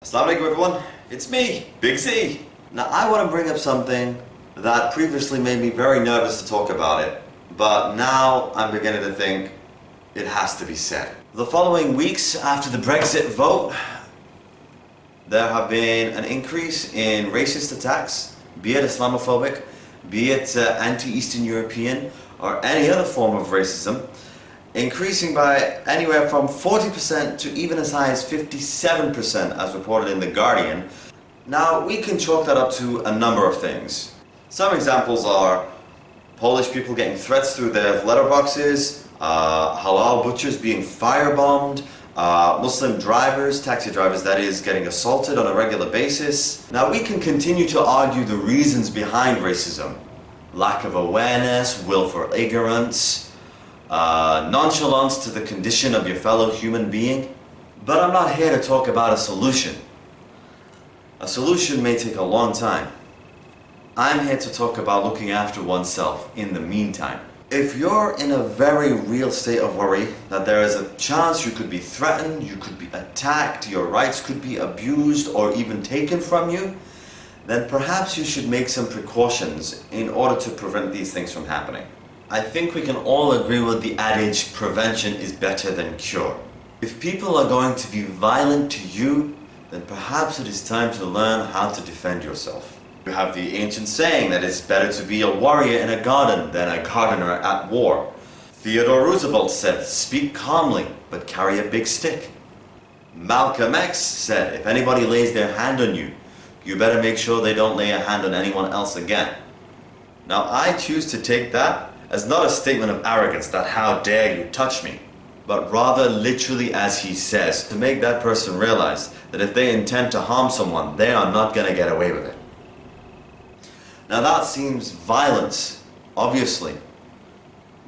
Assalamu alaikum everyone, it's me, Big Z. Now I want to bring up something that previously made me very nervous to talk about it, but now I'm beginning to think it has to be said. The following weeks after the Brexit vote, there have been an increase in racist attacks, be it Islamophobic, be it anti-Eastern European, or any other form of racism, increasing by anywhere from 40% to even as high as 57% as reported in The Guardian. Now we can chalk that up to a number of things. Some examples are Polish people getting threats through their letterboxes, halal butchers being firebombed, Muslim drivers, taxi drivers that is, getting assaulted on a regular basis. Now we can continue to argue the reasons behind racism. Lack of awareness, willful ignorance, nonchalance to the condition of your fellow human being. But I'm not here to talk about a solution. A solution may take a long time. I'm here to talk about looking after oneself in the meantime. If you're in a very real state of worry that there is a chance you could be threatened, you could be attacked, your rights could be abused or even taken from you, then perhaps you should make some precautions in order to prevent these things from happening. I think we can all agree with the adage, prevention is better than cure. If people are going to be violent to you, then perhaps it is time to learn how to defend yourself. You have the ancient saying that it's better to be a warrior in a garden than a gardener at war. Theodore Roosevelt said, speak calmly, but carry a big stick. Malcolm X said, if anybody lays their hand on you, you better make sure they don't lay a hand on anyone else again. Now I choose to take that as not a statement of arrogance that how dare you touch me, but rather literally as he says, to make that person realize that if they intend to harm someone, they are not going to get away with it. Now that seems violence, obviously,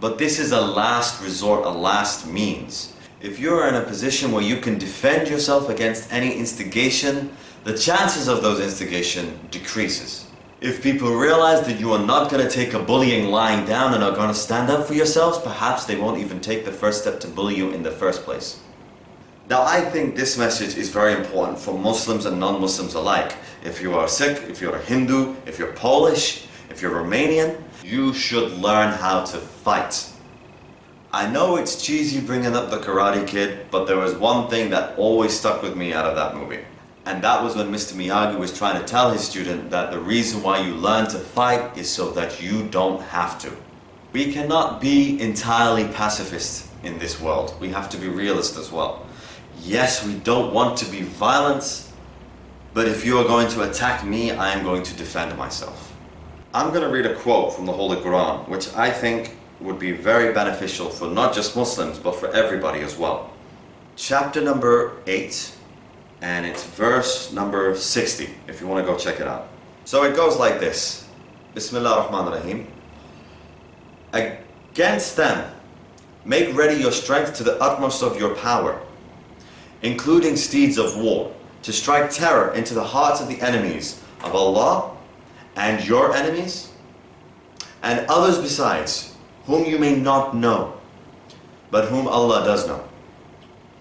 but this is a last resort, a last means. If you're in a position where you can defend yourself against any instigation, the chances of those instigation decreases. If people realize that you are not going to take a bullying lying down and are going to stand up for yourselves, perhaps they won't even take the first step to bully you in the first place. Now I think this message is very important for Muslims and non-Muslims alike. If you are Sikh, if you're a Hindu, if you're Polish, if you're Romanian, you should learn how to fight. I know it's cheesy bringing up the Karate Kid, but there was one thing that always stuck with me out of that movie. And that was when Mr. Miyagi was trying to tell his student that the reason why you learn to fight is so that you don't have to. We cannot be entirely pacifist in this world. We have to be realist as well. Yes, we don't want to be violent, but if you are going to attack me, I am going to defend myself. I'm going to read a quote from the Holy Quran, which I think would be very beneficial for not just Muslims, but for everybody as well. Chapter number 8. And it's verse number 60, if you want to go check it out. So it goes like this. Bismillah ar-Rahman ar-Rahim. Against them, make ready your strength to the utmost of your power, including steeds of war, to strike terror into the hearts of the enemies of Allah and your enemies, and others besides, whom you may not know, but whom Allah does know.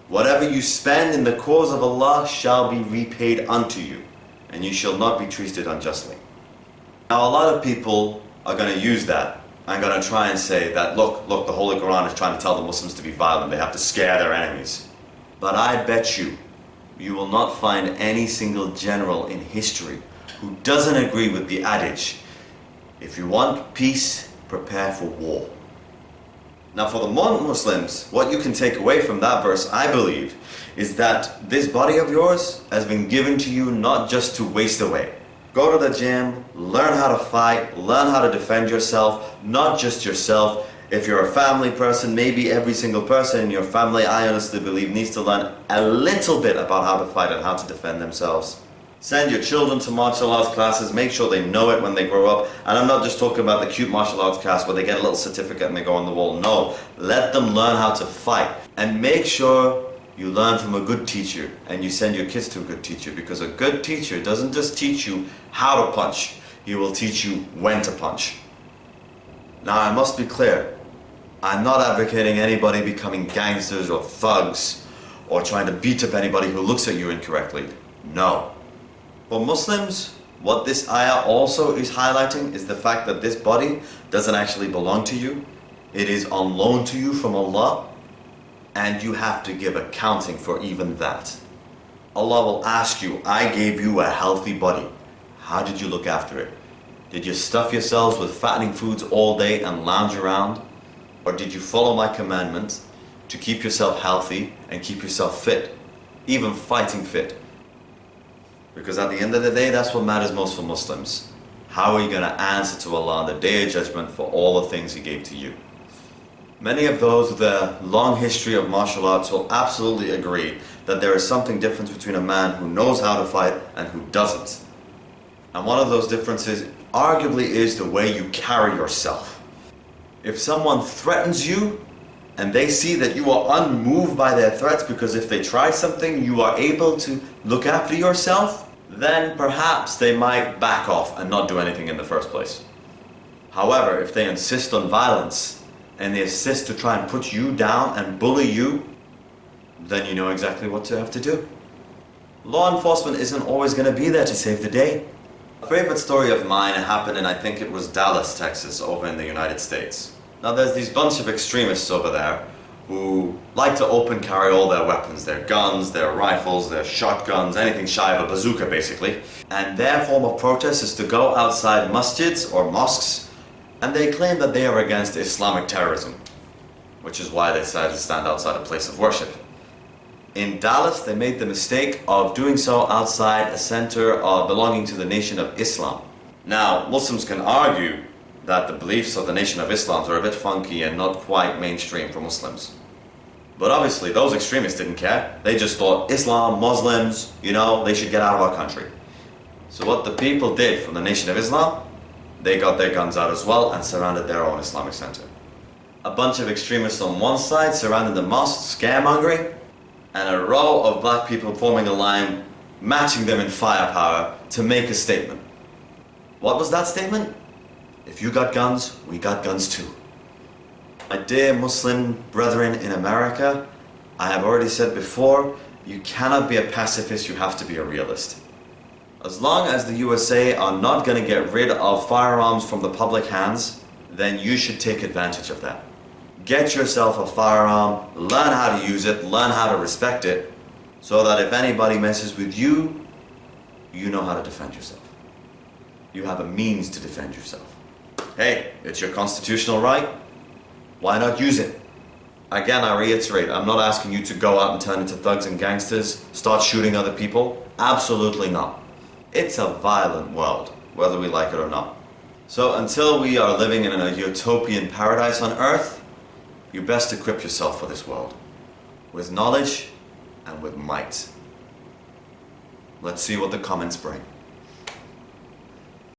Whatever you spend in the cause of Allah shall be repaid unto you, and you shall not be treated unjustly. Now a lot of people are going to use that and going to try and say that, look, the Holy Quran is trying to tell the Muslims to be violent, they have to scare their enemies. But I bet you will not find any single general in history who doesn't agree with the adage, if you want peace, prepare for war. Now for the non-Muslims, what you can take away from that verse, I believe, is that this body of yours has been given to you not just to waste away. Go to the gym, learn how to fight, learn how to defend yourself, not just yourself. If you're a family person, maybe every single person in your family, I honestly believe, needs to learn a little bit about how to fight and how to defend themselves. Send your children to martial arts classes, make sure they know it when they grow up. And I'm not just talking about the cute martial arts class where they get a little certificate and they go on the wall. No, let them learn how to fight. And make sure you learn from a good teacher and you send your kids to a good teacher, because a good teacher doesn't just teach you how to punch, he will teach you when to punch. Now I must be clear, I'm not advocating anybody becoming gangsters or thugs or trying to beat up anybody who looks at you incorrectly. No. For Muslims, what this ayah also is highlighting is the fact that this body doesn't actually belong to you. It is on loan to you from Allah, and you have to give accounting for even that. Allah will ask you, I gave you a healthy body. How did you look after it? Did you stuff yourselves with fattening foods all day and lounge around? Or did you follow my commandments to keep yourself healthy and keep yourself fit, even fighting fit? Because at the end of the day, that's what matters most for Muslims. How are you going to answer to Allah on the Day of Judgment for all the things He gave to you? Many of those with a long history of martial arts will absolutely agree that there is something different between a man who knows how to fight and who doesn't. And one of those differences arguably is the way you carry yourself. If someone threatens you and they see that you are unmoved by their threats because if they try something you are able to look after yourself, then perhaps they might back off and not do anything in the first place. However, if they insist on violence and they insist to try and put you down and bully you, then you know exactly what to have to do. Law enforcement isn't always going to be there to save the day. A favorite story of mine happened in, I think it was Dallas, Texas, over in the United States. Now there's these bunch of extremists over there who like to open carry all their weapons, their guns, their rifles, their shotguns, anything shy of a bazooka basically. And their form of protest is to go outside masjids or mosques, and they claim that they are against Islamic terrorism, which is why they decided to stand outside a place of worship. In Dallas, they made the mistake of doing so outside a center belonging to the Nation of Islam. Now, Muslims can argue that the beliefs of the Nation of Islam are a bit funky and not quite mainstream for Muslims. But obviously, those extremists didn't care. They just thought Islam, Muslims, they should get out of our country. So what the people did from the Nation of Islam, they got their guns out as well and surrounded their own Islamic center. A bunch of extremists on one side surrounded the mosque, scaremongering, and a row of black people forming a line, matching them in firepower to make a statement. What was that statement? If you got guns, we got guns too. My dear Muslim brethren in America, I have already said before, you cannot be a pacifist, you have to be a realist. As long as the USA are not going to get rid of firearms from the public hands, then you should take advantage of that. Get yourself a firearm, learn how to use it, learn how to respect it, so that if anybody messes with you, you know how to defend yourself. You have a means to defend yourself. Hey, it's your constitutional right. Why not use it? Again, I reiterate, I'm not asking you to go out and turn into thugs and gangsters, start shooting other people. Absolutely not. It's a violent world, whether we like it or not. So until we are living in a utopian paradise on earth, you best equip yourself for this world, with knowledge and with might. Let's see what the comments bring.